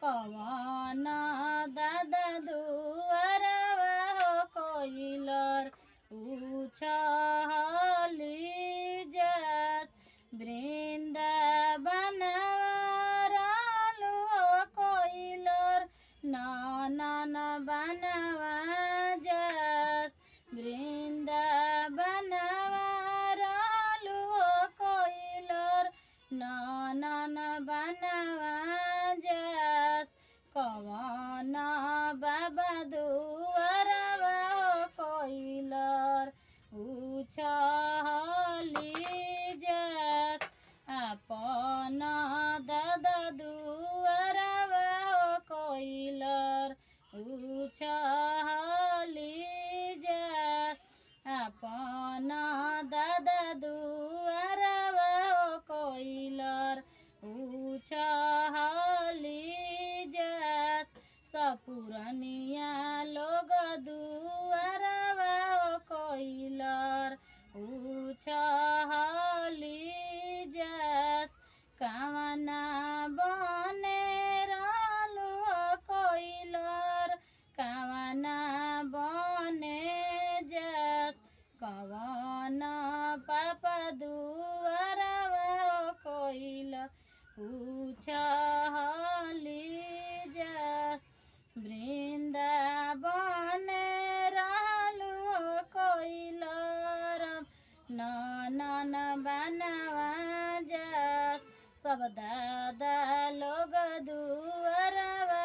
कवन दादा दुआरवा हो कोइलर उछली जस वृंदावनवा रहलु हो कोइलर ननन बनवा जस वृंदावनवा रहलु हो कोइलर ननन बनवा जस कवन बाबा दुआरवा हो कोइलर उछली जस अपन दादा दुआरवा हो कोइलर उछली जस अपन दादा दुआरवा हो कोइलर उछली जस सपुरनिया लोग दुआरवा हो कोइलर उछली जस कामना बने रहलु हो कोइलर कामना बने जस कवन पापा दुआरवा हो कोइलर उछली जस वृंदावन रहलु हो कोइलर ननन बनवा जस सब दादा लोग दुआरवा